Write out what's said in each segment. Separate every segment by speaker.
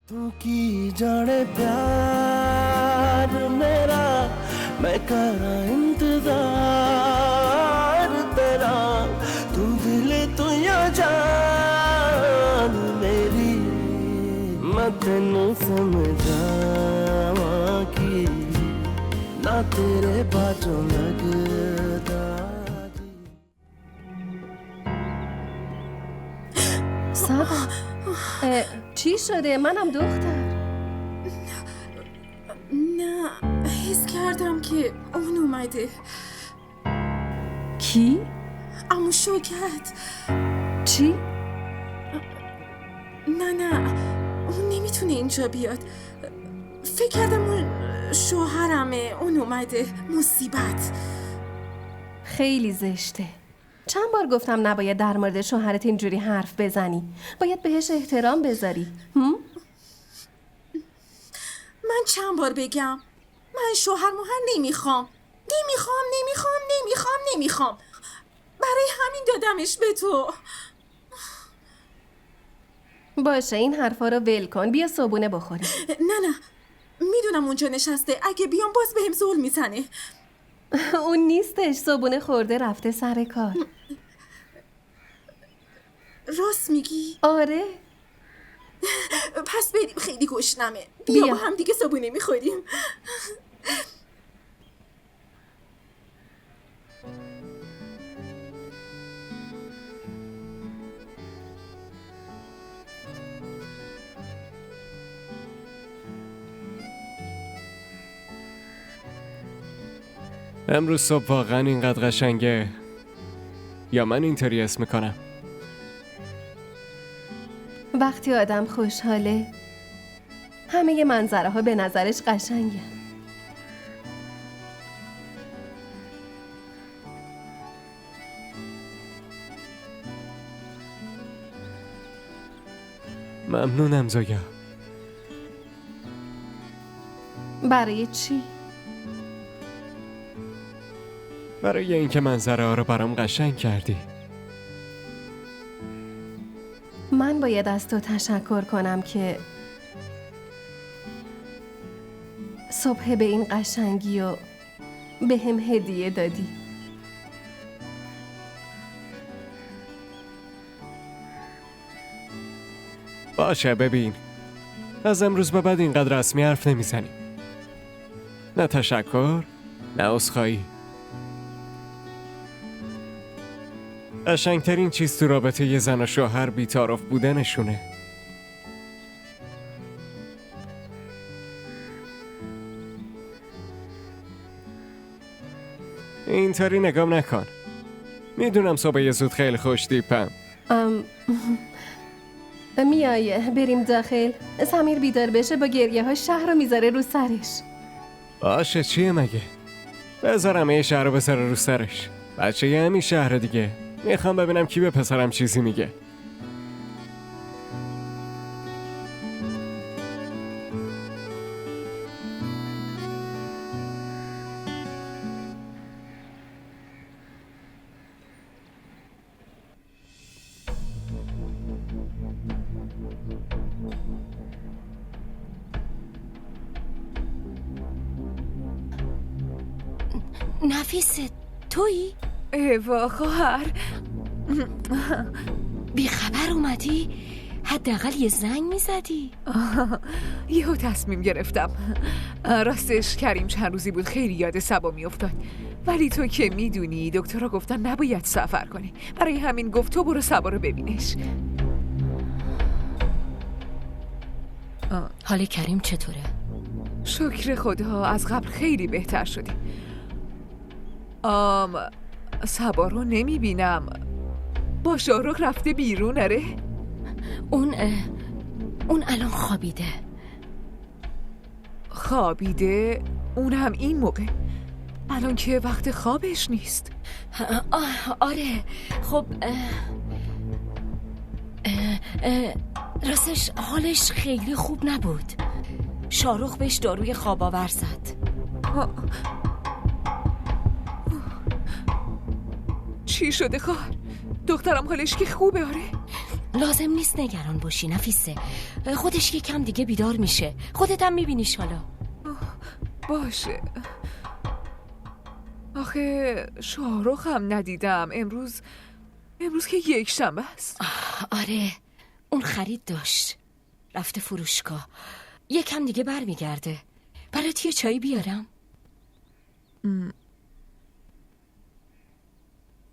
Speaker 1: तू की जाने प्यार मेरा मैं करा इंतजार तेरा तू दिल तू या जान मेरी मैं तेनू समझावा की ना तेरे बाजों लगदा
Speaker 2: سبا چی شده؟ منم دختر.
Speaker 3: نه حس کردم که اون اومده.
Speaker 2: کی؟
Speaker 3: عمو شوکت.
Speaker 2: چی؟
Speaker 3: نه اون نمیتونه اینجا بیاد. فکر کردم اون شوهرمه. اون اومده. مصیبت.
Speaker 2: خیلی زشته. چند بار گفتم نباید در مورد شوهرت اینجوری حرف بزنی. باید بهش احترام بذاری.
Speaker 3: من چند بار بگم من شوهر موهر نمیخوام. برای همین دادمش به تو.
Speaker 2: باشه این حرفا رو ول کن. بیا صبونه بخوریم.
Speaker 3: نه میدونم اونجا نشسته. اگه بیام باز بهم ظلم میزنه.
Speaker 2: اون نیستش. صبونه خورده رفته سر کار.
Speaker 3: راست میگی؟
Speaker 2: آره.
Speaker 3: پس بریم خیلی گشنمه. بیا با هم دیگه صبونه میخوریم.
Speaker 4: امروز صبح واقعا اینقدر قشنگه یا من اینطوری اسم میکنم؟
Speaker 2: وقتی آدم خوشحاله همه منظره ها به نظرش قشنگه.
Speaker 4: ممنونم زویا.
Speaker 2: برای چی؟
Speaker 4: برای اینکه منظره ها رو برام قشنگ کردی.
Speaker 2: من باید از تو تشکر کنم که صبح به این قشنگی و به هم هدیه دادی.
Speaker 4: باشه ببین، از امروز به بعد اینقدر رسمی حرف نمیزنیم. نه تشکر نه عذرخواهی. قشنگترین چیز تو رابطه یه زن و شوهر بی‌تعارف بودنشونه. اینطوری نگام نکن. میدونم صبح زود خیلی خوش‌تیپم.
Speaker 2: میای بریم داخل؟ سمیر بیدار بشه با گریه ها شهر رو میذاره رو سرش.
Speaker 4: باشه چیه مگه؟ بذارم یه شهر رو بذاره رو سرش. بچه یه همین شهر دیگه. میخوام ببینم کی به پسرم چیزی میگه.
Speaker 5: نفیسه تویی؟
Speaker 6: ایوا خواهر،
Speaker 5: بیخبر اومدی؟ حداقل یه زنگ میزدی.
Speaker 6: یهو تصمیم گرفتم. راستش کریم چند روزی بود خیلی یاد سبا میافتاد، ولی تو که میدونی دکترها گفتن نباید سفر کنی، برای همین گفت تو برو سبا رو ببینش.
Speaker 5: حال کریم چطوره؟
Speaker 6: شکر خدا از قبل خیلی بهتر شدی. سبا رو نمیبینم. با شاهرخ رفته بیرون. اره
Speaker 5: اون الان خوابیده.
Speaker 6: خوابیده؟ اون هم این موقع؟ الان که وقت خوابش نیست.
Speaker 5: آره خب راستش حالش خیلی خوب نبود. شاهرخ بهش داروی خواب آور زد.
Speaker 6: چی شده خواهر؟ دخترم حالش که خوبه؟ آره
Speaker 5: لازم نیست نگران باشی نفیسه. خودش یکم دیگه بیدار میشه. خودت هم میبینیش حالا.
Speaker 6: باشه. آخه شاهرخ هم ندیدم. امروز که یک شنبه است.
Speaker 5: آره، اون خرید داشت، رفته فروشگاه. یکم دیگه برمیگرده. برات یه چایی بیارم؟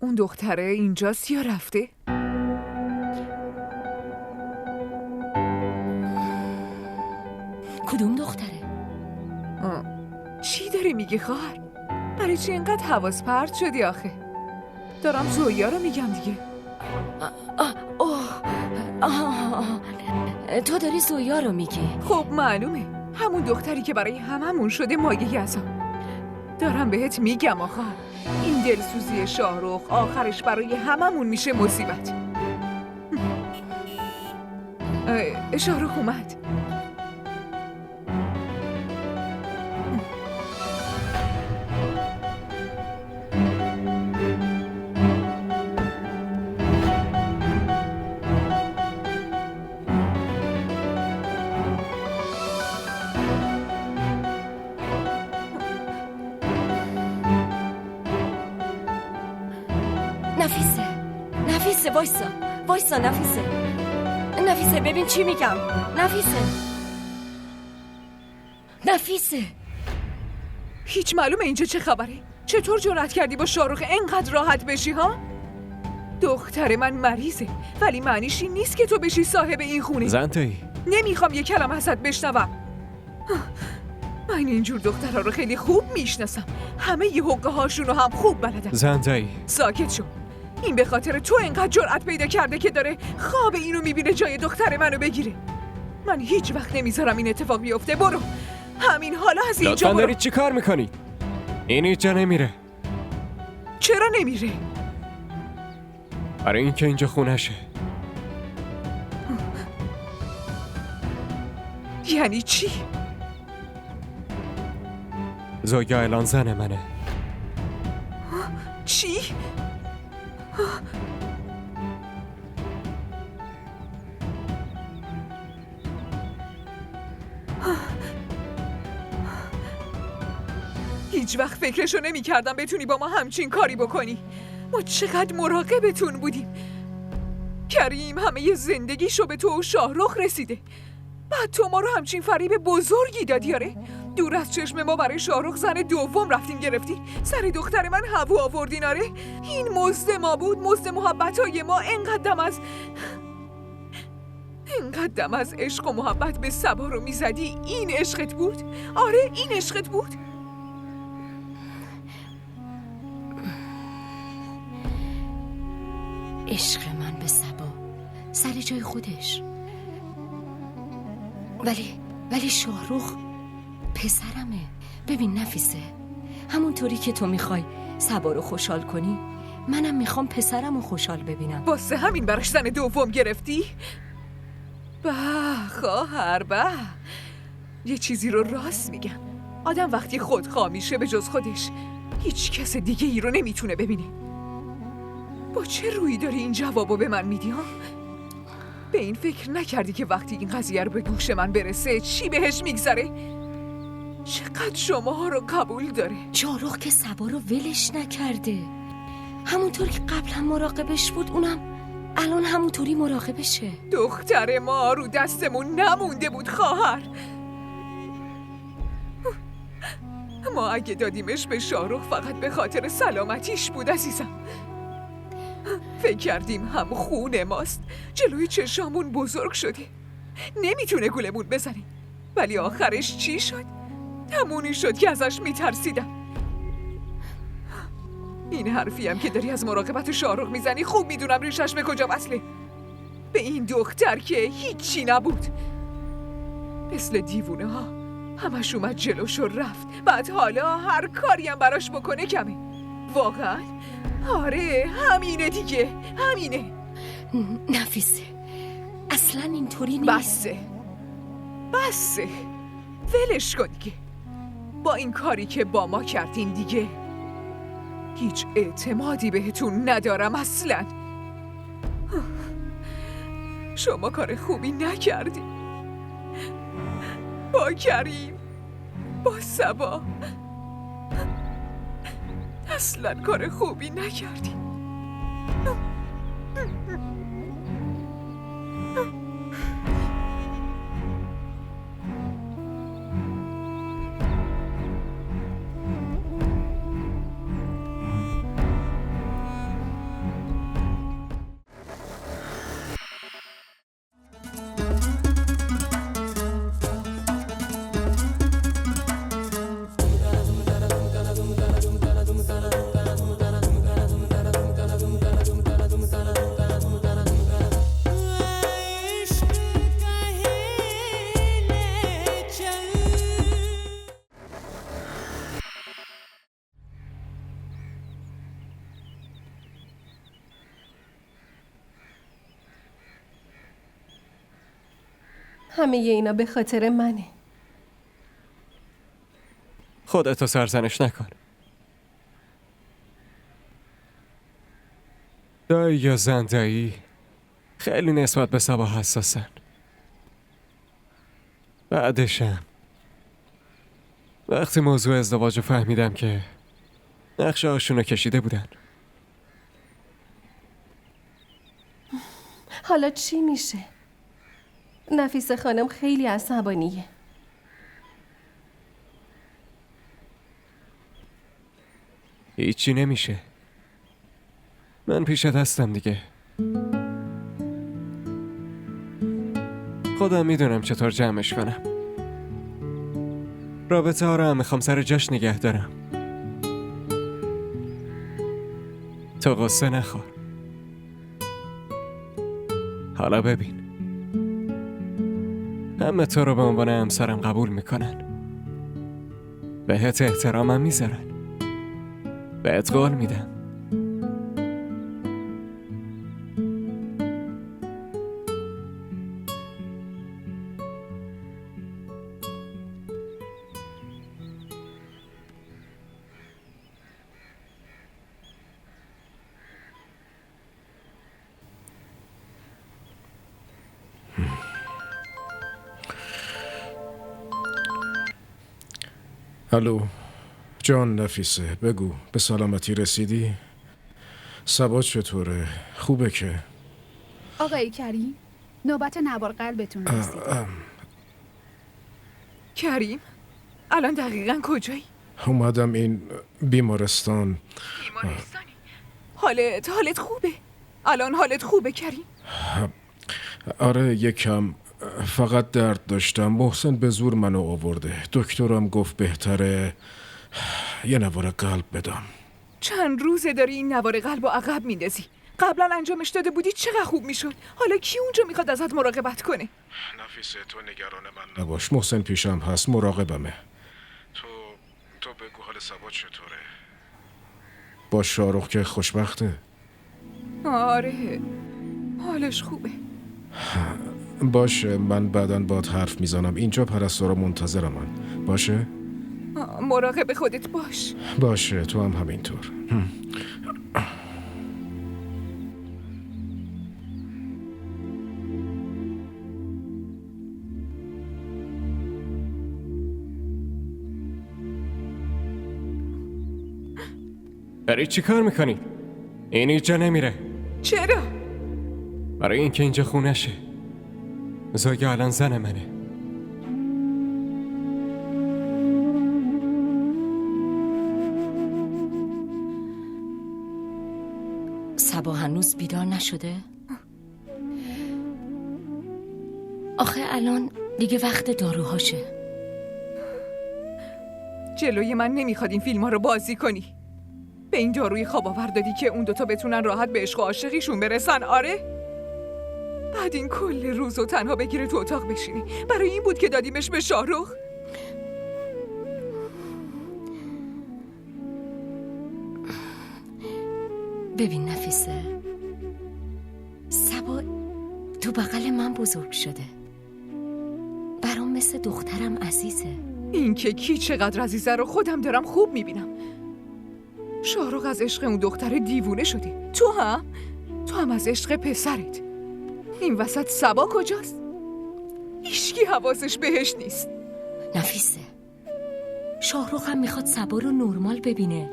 Speaker 6: اون دختره اینجاست یا رفته؟
Speaker 5: کدوم دختره؟
Speaker 6: چی داری میگی خواهر؟ برای چی اینقدر حواس پرت شدی آخه؟ دارم زویا رو میگم دیگه.
Speaker 5: تو داری زویا رو میگی؟
Speaker 6: خب معلومه، همون دختری که برای هممون شده مایه عذاب. دارم بهت میگم آخه این دلسوزی شاهرخ آخرش برای هممون میشه مصیبت. شاهرخ اومد.
Speaker 5: نفیسه وایسا نفیسه ببین چی میگم. نفیسه
Speaker 6: هیچ معلومه اینجا چه خبره؟ چطور جرأت کردی با شاهرخ اینقدر راحت بشی ها؟ دختر من مریضه، ولی معنیش این نیست که تو بشی صاحب این خونه.
Speaker 4: زنتایی،
Speaker 6: نمیخوام یه کلمه ازت بشنوم. من اینجور دخترها رو خیلی خوب میشناسم. همه ی حقه هاشون رو هم خوب بلدم.
Speaker 4: زنتایی
Speaker 6: ساکت شو. این به خاطر تو اینقدر جرأت پیدا کرده که داره خواب اینو میبینه جای دختر منو بگیره. من هیچ وقت نمیذارم این اتفاق بیفته. برو همین حالا از اینجا
Speaker 4: لطفاً
Speaker 6: برو.
Speaker 4: دارید چی کار میکنید؟ این اینجا نمیره.
Speaker 6: چرا نمیره؟
Speaker 4: برای اینکه اینجا خونشه.
Speaker 6: یعنی چی؟
Speaker 4: زویا الان زن منه.
Speaker 6: چی؟ هیچ وقت فکرشو نمی کردم بتونی با ما همچین کاری بکنی. ما چقدر مراقبتون بودیم. کریم همه زندگیشو به تو و شاهرخ رسیده، بعد تو ما رو همچین فریب بزرگی دادی. آره دور از چشم ما برای شاهرخ زن دوم رفتین گرفتی، سر دختر من هوو آوردین. آره این مزد ما بود، مزد محبتای ما. اینقدر دم از عشق و محبت به صبا رو میزدی. این عشقت بود؟ آره این عشقت بود؟
Speaker 5: عشق من به صبا سر جای خودش، ولی شاهرخ پسرمه. ببین نفیسه، همونطوری که تو میخوای صبا رو خوشحال کنی، منم میخوام پسرم رو خوشحال ببینم.
Speaker 6: واسه همین براش زن دوم گرفتی؟ به خواهر به، یه چیزی رو راست میگم. آدم وقتی خودخواه میشه به جز خودش هیچ کس دیگه ای رو نمیتونه ببینه. با چه رویی داری این جوابو به من میدی ها؟ به این فکر نکردی که وقتی این قضیه رو به گوش من برسه چی بهش میگذره؟ چقدر شماها رو قبول داره؟
Speaker 5: شاهرخ که صبا رو ولش نکرده، همونطور که قبلا مراقبش بود اونم الان همونطوری مراقبشه.
Speaker 6: دختر ما رو دستمون نمونده بود خواهر. ما اگه دادیمش به شاهرخ فقط به خاطر سلامتیش بود عزیزم. فکر کردیم هم خون ماست، جلوی چشامون بزرگ شده، نمیتونه گولمون بزنه. ولی آخرش چی شد؟ همونی شد که ازش میترسیدم. این حرفی هم که داری از مراقبت شاهرخ میزنی خوب میدونم ریشش به کجا وصله. به این دختر که هیچی نبود، مثل دیوونه ها همش اومد جلوش و رفت. بعد حالا هر کاری هم براش بکنه کمه. واقعا آره همینه دیگه، همینه.
Speaker 5: نفیسه اصلا اینطوری نیست.
Speaker 6: بسه ولش کن دیگه. با این کاری که با ما کردین دیگه هیچ اعتمادی بهتون ندارم اصلا. شما کار خوبی نکردی. با کریم، با صبا اصلا کار خوبی نکردی.
Speaker 2: همه اینا به خاطر منه.
Speaker 4: خودتو سرزنش نکن. دایی یا زندایی خیلی نسبت به صبا حساسن. بعدشم وقتی موضوع ازدواج رو فهمیدم که نقشه هاشونو کشیده بودن.
Speaker 2: حالا چی میشه؟ نفیسه خانم خیلی عصبانیه.
Speaker 4: هیچی نمیشه. من پیش دستم دیگه. خودم میدونم چطور جمعش کنم. رابطه ها رو هم میخوام سر جاش نگه دارم. تو غصه نخور. حالا ببین، همه تو رو به عنوان همسرم قبول میکنن، بهت احترامم میذارن، بهت قول میدم.
Speaker 7: الو جان نفیسه، بگو به سلامتی رسیدی؟ صبا چطوره؟ خوبه که؟
Speaker 8: آقای کریم نوبت نوار قلبتون رسید.
Speaker 6: کریم الان دقیقاً کجایی؟
Speaker 7: اومدم این بیمارستان.
Speaker 6: بیمارستانی؟ حالت خوبه؟ الان حالت خوبه کریم؟
Speaker 7: آره یکم، فقط درد داشتم. محسن به زور منو آورده. دکترم گفت بهتره یه نوار قلب بدم.
Speaker 6: چند روزه داری این نوار قلب رو عقب میندازی؟ قبلا انجامش داده بودی چقدر خوب میشد. حالا کی اونجا میخواد ازت مراقبت کنه؟
Speaker 7: نفیسه تو نگران من نباش، محسن پیشم هست، مراقبمه. تو بگو حال صبا چطوره؟ با شاروخ که خوشبخته؟
Speaker 6: آره حالش خوبه.
Speaker 7: باشه من بعداً باهات حرف میزنم. اینجا پرستارا منتظرمن. باشه؟
Speaker 6: مراقب خودت باش.
Speaker 7: باشه تو هم همینطور.
Speaker 4: داری چی کار میکنی؟ این اینجا نمیره.
Speaker 6: چرا؟
Speaker 4: برای اینکه اینجا خونشه. زویا الان زن منه.
Speaker 5: صبا هنوز بیدار نشده؟ آخه الان دیگه وقت داروهاشه.
Speaker 6: جلوی من نمیخواد این فیلم ها رو بازی کنی. به این داروی خواب آور دادی که اون دوتا بتونن راحت به عشق و عاشقیشون برسن. آره؟ بعد این کل روز رو تنها بگیره تو اتاق بشینی. برای این بود که دادیمش به شاروخ.
Speaker 5: ببین نفیسه، صبا تو بغل من بزرگ شده. برام مثل دخترم عزیزه.
Speaker 6: این که کی چقدر عزیزه رو خودم دارم خوب میبینم. شاروخ از عشق اون دختر دیوونه شدی. تو هم از عشق پسرت. این وسط صبا کجاست؟ هیچکی حواسش بهش نیست.
Speaker 5: نفیسه، شاهرخ هم میخواد صبا رو نرمال ببینه.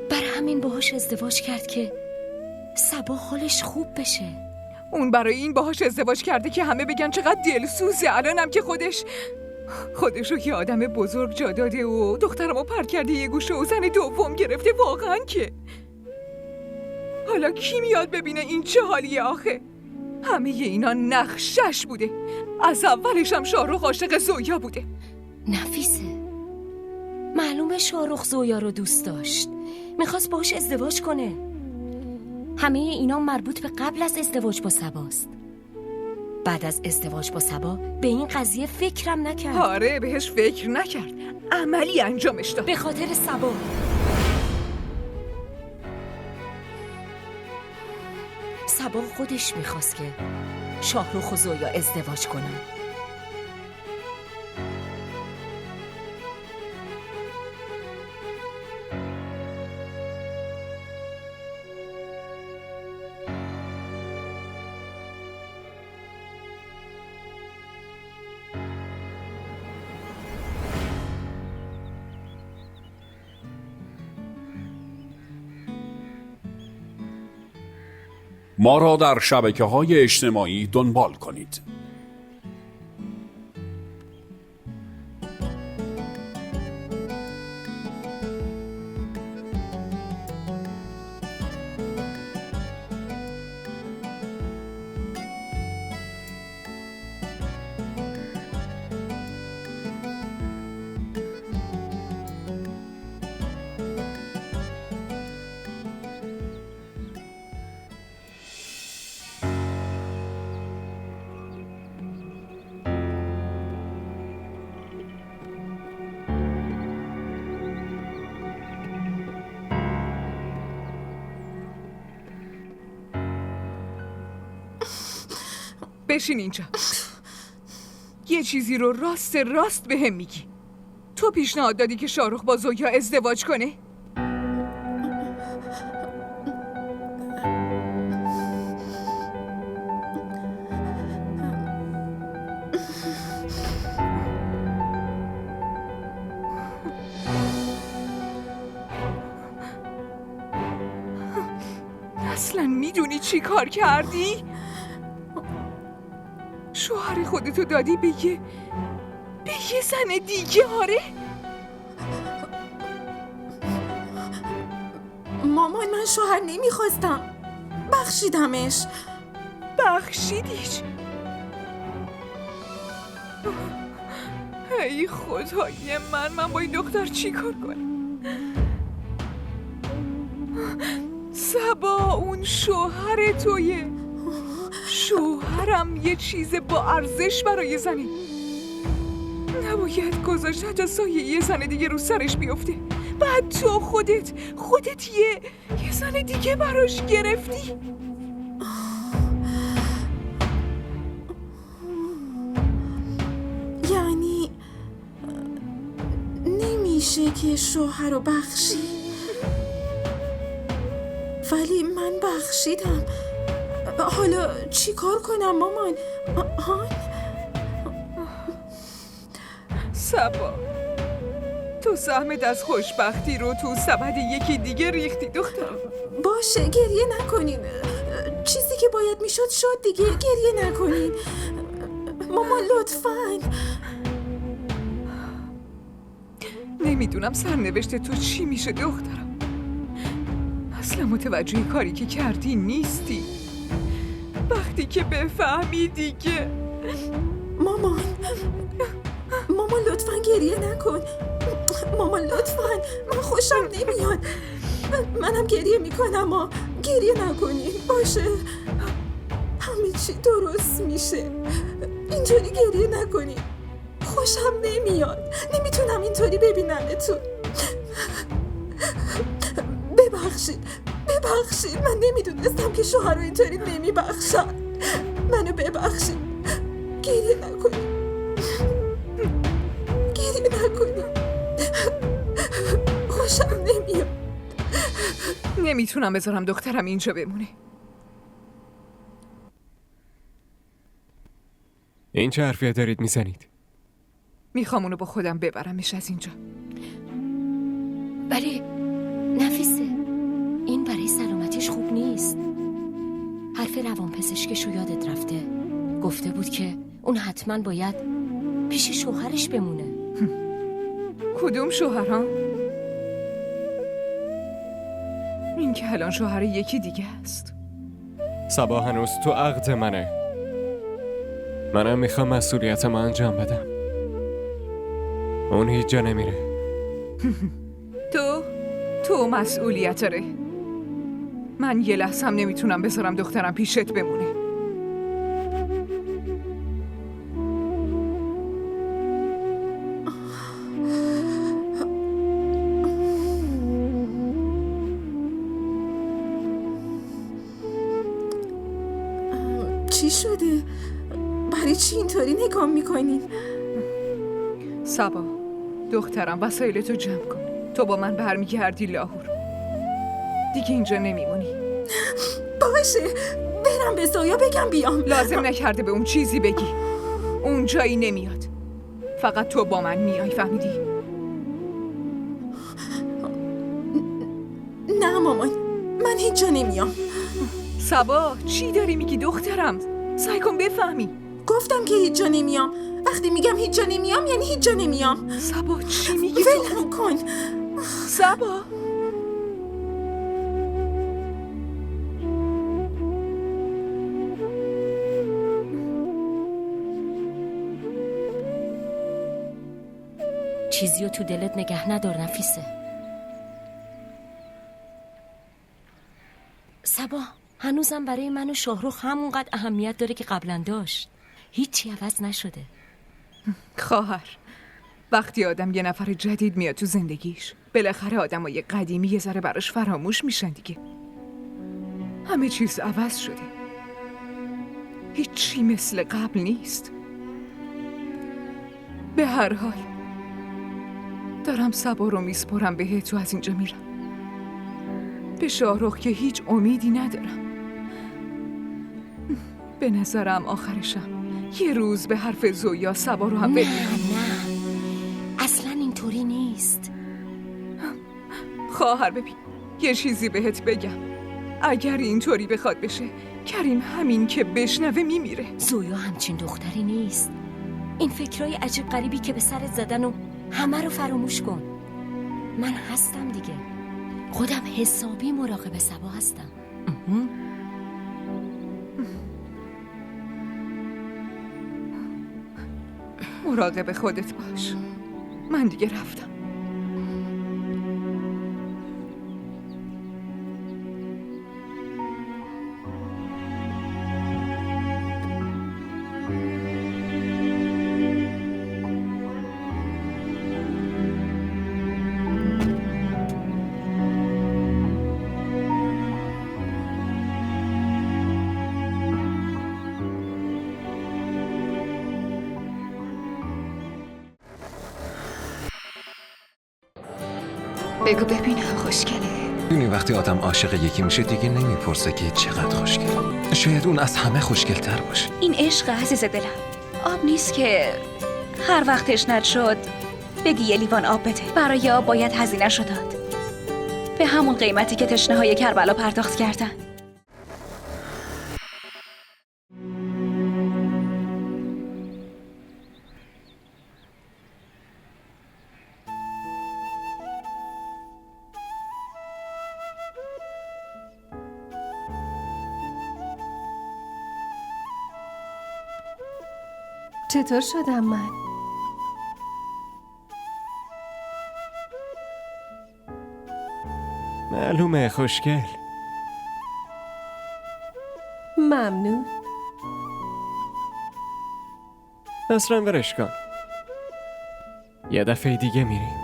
Speaker 5: برای همین باهاش ازدواج کرد که صبا حالش خوب بشه.
Speaker 6: اون برای این باهاش ازدواج کرده که همه بگن چقدر دلسوزه. الانم که خودش رو یه آدم بزرگ جا داده و دخترمو پر کرده یه گوشه و زن دوم گرفته. واقعا که حالا کی میاد ببینه این چه حالیه آخه؟ همه اینا نقشش بوده. از اولش هم شاهرخ عاشق زویا بوده.
Speaker 5: نفیسه، معلومه شاهرخ زویا رو دوست داشت، میخواست باهاش ازدواج کنه. همه اینا مربوط به قبل از ازدواج با صباست. بعد از ازدواج با صبا به این قضیه فکرم نکرد.
Speaker 6: آره بهش فکر نکرد، عملی انجامش داد.
Speaker 5: به خاطر صبا. صبا خودش میخواست که شاهرخ و زویا ازدواج کنن.
Speaker 9: ما را در شبکه‌های اجتماعی دنبال کنید.
Speaker 6: بشین اینجا. یه چیزی رو راست به هم میگی. تو پیشنهاد دادی که شاهرخ با زویا ازدواج کنه؟ اصلا میدونی چی کار کردی؟ شوهر خودتو دادی به یه زن دیگه. آره
Speaker 3: مامان، من شوهر نمیخواستم، بخشیدمش.
Speaker 6: بخشیدیش؟ ای خدای من با این دختر چی کار کنم؟ صبا اون شوهر تویه. شوهرم یه چیز با ارزش برای زنه. نباید گذاشت حتی سایه یه زن دیگه رو سرش بیفته. بعد تو خودت یه زن دیگه براش گرفتی.
Speaker 3: یعنی نمیشه که شوهر رو بخشی؟ ولی من بخشیدم. حالا چی کار کنم مامان؟
Speaker 6: صبا، تو سهمت از خوشبختی رو تو سبد یکی دیگه ریختی دخترم.
Speaker 3: باشه، گریه نکنین. چیزی که باید میشد شد دیگه. گریه نکنین مامان لطفاً.
Speaker 6: نمیدونم سرنوشت تو چی میشه دخترم. اصلا متوجه کاری که کردی نیستی. وقتی که بفهمی دیگه.
Speaker 3: مامان لطفاً گریه نکن. مامان لطفاً، من خوشم نمیاد. منم گریه میکنم. گریه نکنین باشه، همه چی درست میشه. اینطوری گریه نکنین، خوشم نمیاد. نمیتونم اینطوری ببینمتون. ببخشید، من نمیدونستم که شوهر رو اینطوری نمیبخشن. منو ببخشید. گریه نکنین. خوشم نمیاد.
Speaker 6: نمیتونم بذارم دخترم اینجا بمونه.
Speaker 4: این چه حرفیه دارید میزنید؟
Speaker 6: میخوام اونو با خودم ببرمش از اینجا.
Speaker 5: ولی نفیسه، این برای سلامتیش خوب نیست. حرف روانپزشکشو یادت رفته؟ گفته بود که اون حتما باید پیش شوهرش بمونه.
Speaker 6: کدوم شوهرها؟ این که الان شوهر یکی دیگه است.
Speaker 4: صبا هنوز تو عقد منه. منم میخوام مسئولیت ما انجام بدم. اون هیچ جا نمیره.
Speaker 6: تو مسئولیت داره. من یه لحظه هم نمیتونم بذارم دخترم پیشت بمونه.
Speaker 3: چی شده؟ برای چی اینطوری نگاه میکنین؟
Speaker 6: صبا، دخترم وسایلتو جمع کن. تو با من برمیگردی لاهور. دیگه اینجا نمیمونی.
Speaker 3: باشه، برم به زویا بگم بیام.
Speaker 6: لازم نکرده به اون چیزی بگی. اون جایی نمیاد. فقط تو با من میای، فهمیدی؟
Speaker 3: نه مامان، من هیچ جا نمیام.
Speaker 6: صبا، چی داری میگی دخترم؟ سعی کن بفهمی.
Speaker 3: گفتم که هیچ جا نمیام. وقتی میگم هیچ جا نمیام یعنی هیچ جا نمیام.
Speaker 6: صبا چی میگی؟
Speaker 3: ولم کن.
Speaker 6: صبا
Speaker 5: چیزیو تو دلت نگه ندار نفیسه. صبا، هنوزم برای من و شاهرخ همونقدر اهمیت داره که قبلا داشت. هیچی عوض نشده.
Speaker 6: خواهر، وقتی آدم یه نفر جدید میاد تو زندگیش، بالاخره آدمای قدیمی یه ذره براش فراموش میشن دیگه. همه چیز عوض شده. هیچی مثل قبل نیست. به هر حال دارم صبا رو میسپرم بهت و از اینجا میرم. به شاهرخ که هیچ امیدی ندارم. به نظرم آخرشم یه روز به حرف زویا صبا رو هم
Speaker 5: نه
Speaker 6: بدونم.
Speaker 5: اصلا اینطوری نیست.
Speaker 6: خواهر ببین، یه چیزی بهت بگم. اگر اینطوری بخواد بشه، کریم همین که بشنوه میمیره.
Speaker 5: زویا همچین دختری نیست. این فکرای عجیب غریبی که به سرت زدن و همه رو فراموش کن. من هستم دیگه. خودم حسابی مراقب صبا هستم.
Speaker 6: مراقب خودت باش. من دیگه رفتم.
Speaker 10: بگو ببینم خوشگله.
Speaker 11: می‌دونی وقتی آدم عاشق یکی میشه دیگه نمیپرسه که چقدر خوشگله. شاید اون از همه خوشگل‌تر باشه.
Speaker 10: این عشق عزیز دلم. آب نیست که هر وقت تشنت شد بگی یه لیوان آب بده. برای آب باید هزینه‌شو داد. به همون قیمتی که تشنه‌های کربلا پرداخت کردن.
Speaker 2: چطور شدم من؟
Speaker 4: معلومه خوشگل.
Speaker 2: ممنون.
Speaker 4: اصلا ورش کن. یه دفعه دیگه میریم.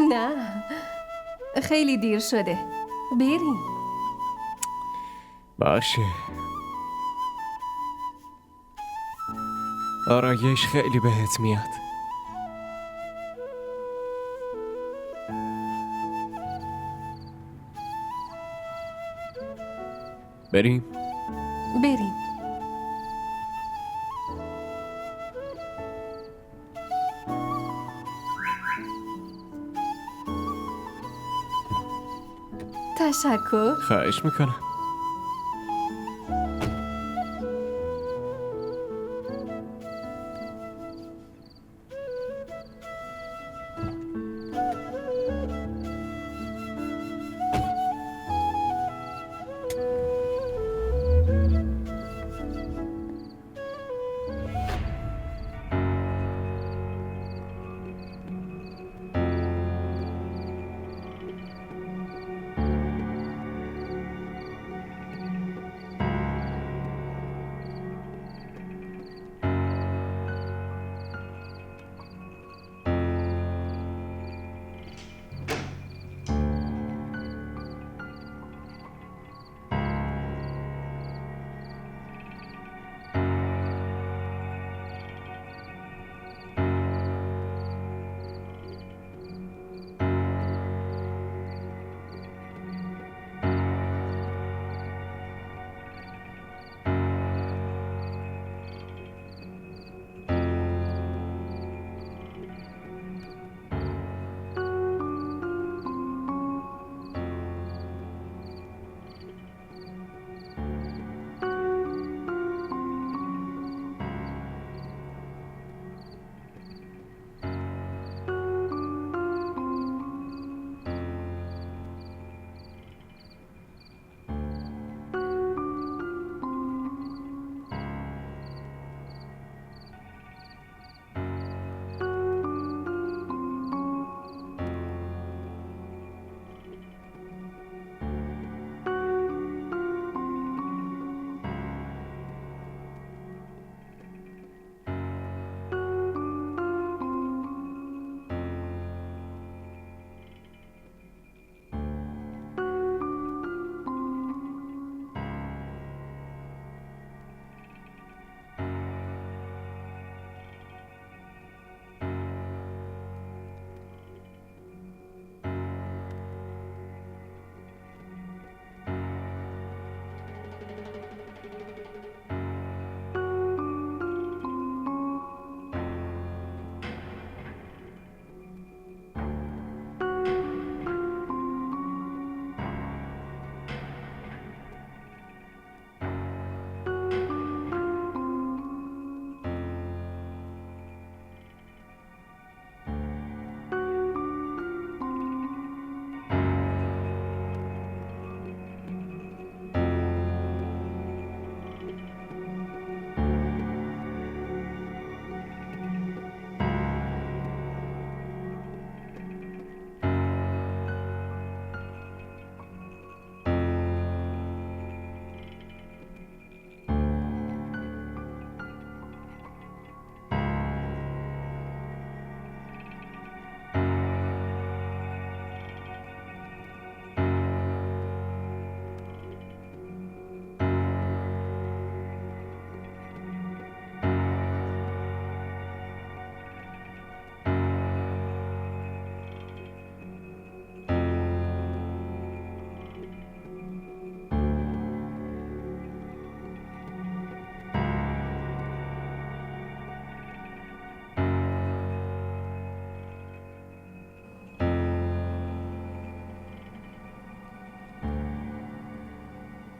Speaker 2: نه، خیلی دیر شده. بریم.
Speaker 4: باشه. آرایش خیلی بهت میاد. بریم.
Speaker 2: بریم. تشکر.
Speaker 4: خواهش میکنم.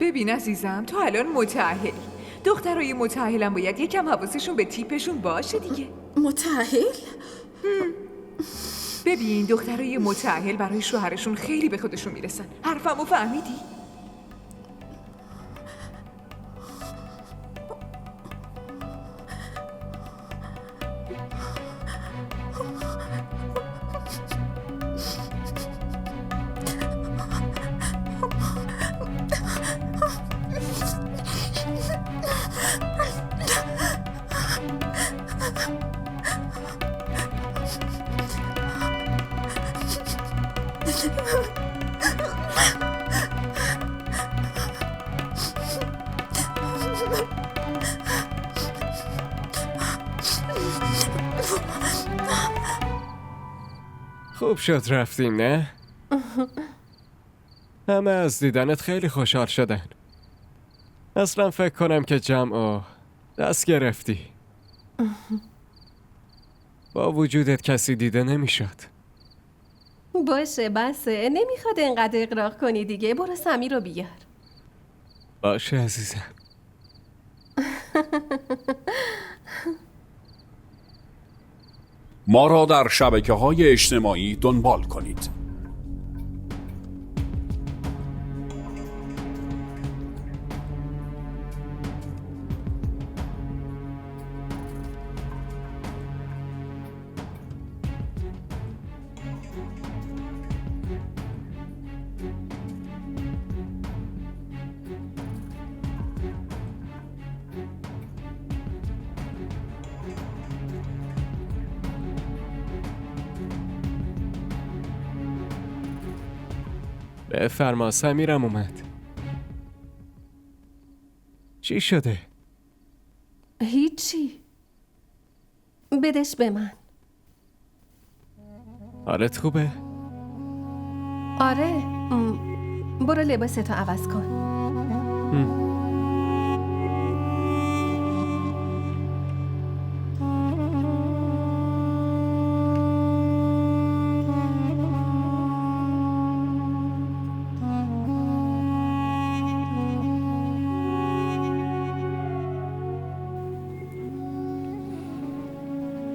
Speaker 6: ببین عزیزم، تو الان متأهلی. دخترای متأهلم باید یکم حواسشون به تیپشون باشه دیگه.
Speaker 3: متأهل؟
Speaker 6: ببین دخترای متأهل برای شوهرشون خیلی به خودشون میرسن. حرفمو فهمیدی؟
Speaker 4: خوب شد رفتیم نه؟ همه از دیدنت خیلی خوشحال شدن. اصلا فکر کنم که جمعو دست گرفتی. با وجودت کسی دیده نمیشد.
Speaker 2: باشه بسه، نمیخواد انقدر اغراق کنی دیگه. برو سمی رو بیار.
Speaker 4: باشه عزیزم.
Speaker 9: ما را در شبکه‌های اجتماعی دنبال کنید.
Speaker 4: بفرما، سمیرم اومد. چی شده؟
Speaker 2: هیچی. بدش به من.
Speaker 4: حالت خوبه؟
Speaker 2: آره. برو لباستو عوض کن.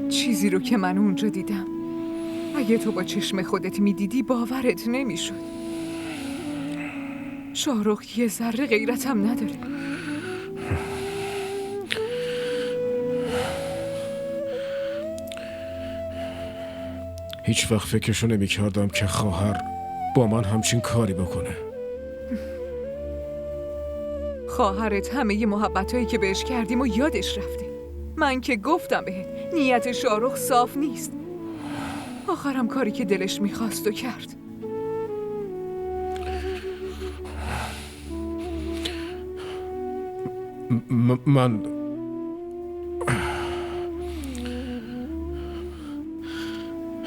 Speaker 6: چیزی رو که من اونجا دیدم، اگه تو با چشم خودت میدیدی باورت نمیشد. شاهرخ یه ذره غیرتم نداره.
Speaker 7: هیچ وقت فکرشو نمی کردم که خواهر با من همچین کاری بکنه.
Speaker 6: خواهرت همه محبتایی که بهش کردیم و یادش رفته. من که گفتم بهت نیت شاهرخ صاف نیست. آخرم کاری که دلش میخواست و کرد.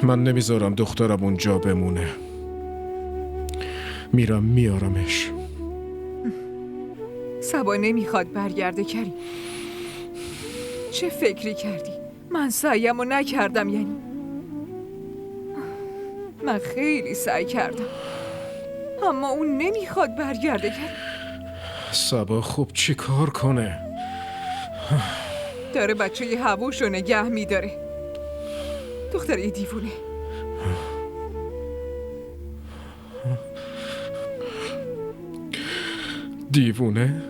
Speaker 7: من نمیذارم دخترم اونجا بمونه. میرم میارمش.
Speaker 6: سبا نمیخواد برگرده کریم. چه فکری کردی؟ من سعیمو نکردم یعنی؟ من خیلی سعی کردم اما اون نمیخواد برگرده کریم.
Speaker 7: سبا خوب چی کار کنه؟
Speaker 6: داره بچه ی هووشو نگه میداره. دختره دیوونه.
Speaker 7: دیوونه؟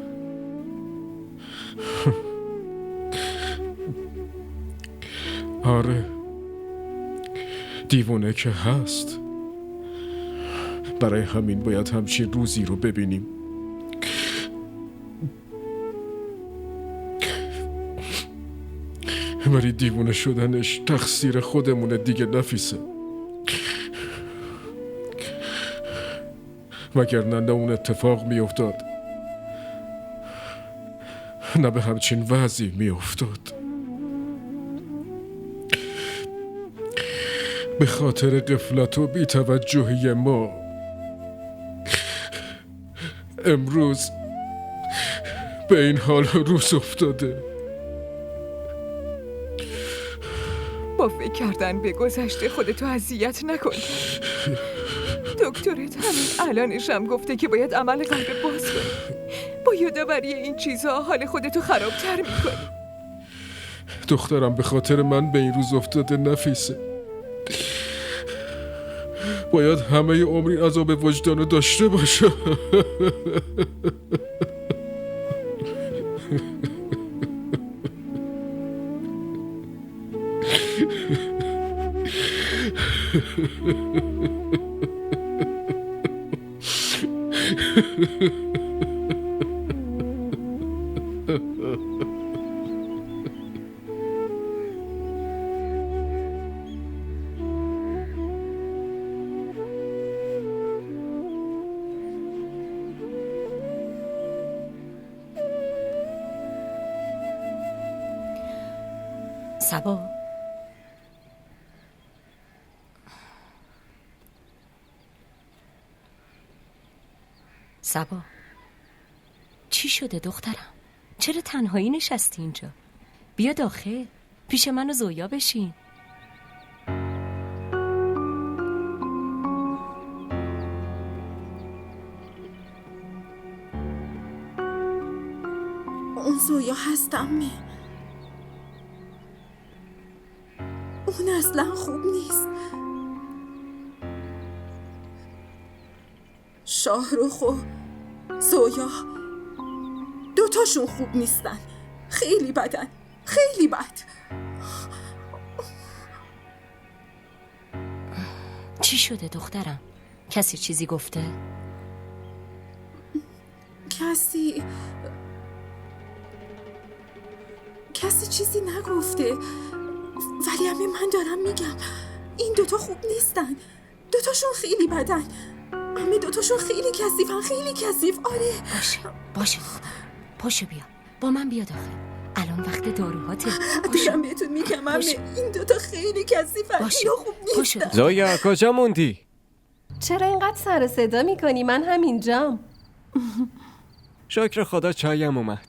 Speaker 7: آره، دیوونه که هست. برای همین باید همچین روزی رو ببینیم. ولی دیوونه شدنش تقصیر خودمونه دیگه نفیسه. وگرنه نه اون اتفاق می افتاد نه به همچین وضعی می افتاد. به خاطر غفلت و بی‌توجهی ما امروز به این حال روز افتاده.
Speaker 6: با فکر کردن به گذشته خودتو اذیت نکن. دکترت همین الانش هم گفته که باید عمل قلب باز کنی. با یادآوری این چیزها حال خودتو خرابتر میکنی.
Speaker 7: دخترم به خاطر من به این روز افتاده نفیسه. باید همه عمری عذاب وجدانو داشته باشه.
Speaker 5: سبا، سبا، چی شده دخترم؟ چرا تنهایی نشستی اینجا؟ بیا داخل، پیش من و زویا بشین.
Speaker 3: زویا هستم اون اصلا خوب نیست. شاهرخ و زویا دوتاشون خوب نیستن. خیلی بدن، خیلی بد.
Speaker 5: چی شده دخترم؟ کسی چیزی گفته؟
Speaker 3: کسی چیزی نگفته، ولی همین من دارم میگم این دوتا خوب نیستن. دوتاشون خیلی بدن. همین دوتاشون خیلی کثیفن، خیلی کثیف. آره
Speaker 5: باشه پاشو بیا با من بیا داخل. الان وقت داروهاته.
Speaker 3: دارم بهتون میگم این دوتا خیلی کثیفن. اینا خوب نیستن.
Speaker 4: زویا کجا موندی؟
Speaker 2: چرا اینقدر سر صدا میکنی؟ من همینجام.
Speaker 4: شکر خدا چایم اومد.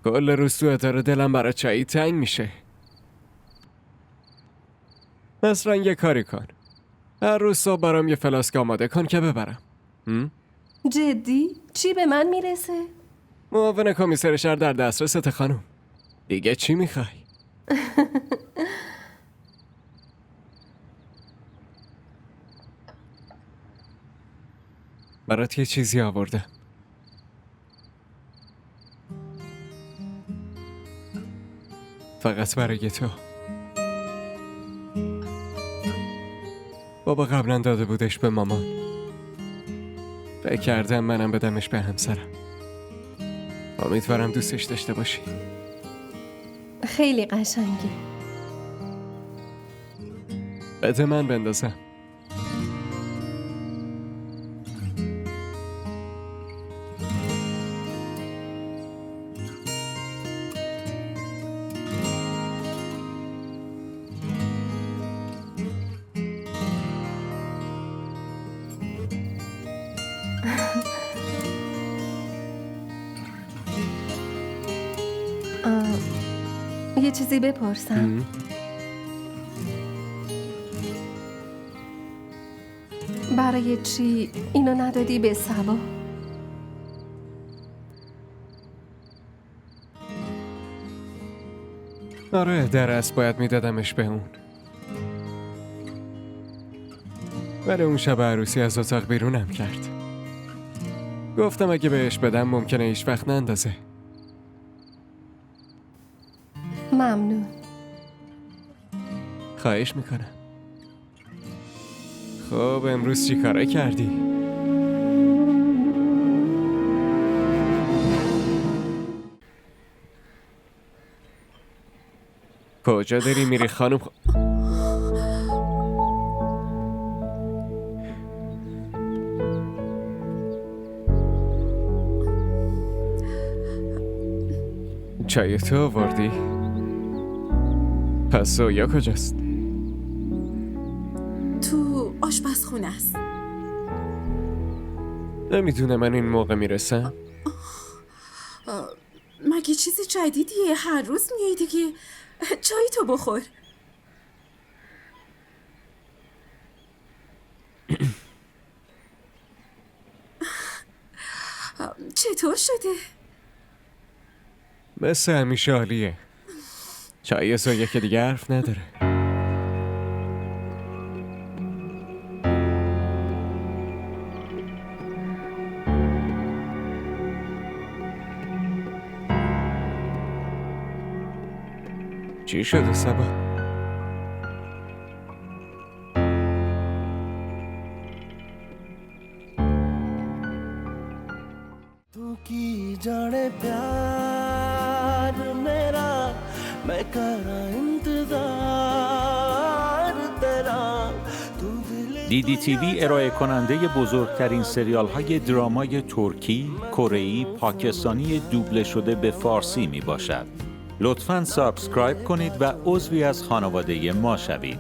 Speaker 4: کل روز تو اتاره دلم برای چایی تنگ میشه. مثلا یه کاری کن، هر روز صبح برام یه فلاسک آماده کن که ببرم.
Speaker 2: جدی؟ چی به من میرسه؟
Speaker 4: معاون کمیسر شهر در دسترست خانم. دیگه چی میخوای؟ برات یه چیزی آوردم. فقط برای تو. بابا قبلا داده بودش به مامان. فکر کردم منم بدمش به همسرم. امیدوارم دوستش داشته باشی.
Speaker 2: خیلی قشنگی.
Speaker 4: بده من بندازم.
Speaker 2: یه چیزی بپرسم. برای چی اینو ندادی به سبا؟
Speaker 4: آره در اصل باید میدادمش به اون، ولی اون شب عروسی از اتاق بیرونم کرد. گفتم اگه بهش بدم ممکنه هیچ وقت نندازه.
Speaker 2: ممنون.
Speaker 4: خواهش میکنم. خب امروز چی کاره کردی؟ کجا داری میری خانم؟ چای تو آوردی؟ پس زویا کجاست؟
Speaker 3: تو آشپزخونه است.
Speaker 4: نمیدونه من این موقع میرسم؟
Speaker 3: مگه چیزی جدیدیه؟ هر روز میای دیگه. چای تو بخور. چطور شده؟
Speaker 4: مثل همیشه عالیه. چای زویا که دیگه حرف نداره. چی شده سبا؟
Speaker 1: तू की जाने प्यार मेरा मैं करा इंतजार तेरा
Speaker 12: دیدی تیوی ارائه کننده بزرگترین سریال های درامای ترکی، کره‌ای، پاکستانی دوبله شده به فارسی می باشد. لطفاً سابسکرایب کنید و عضوی از خانواده ما شوید.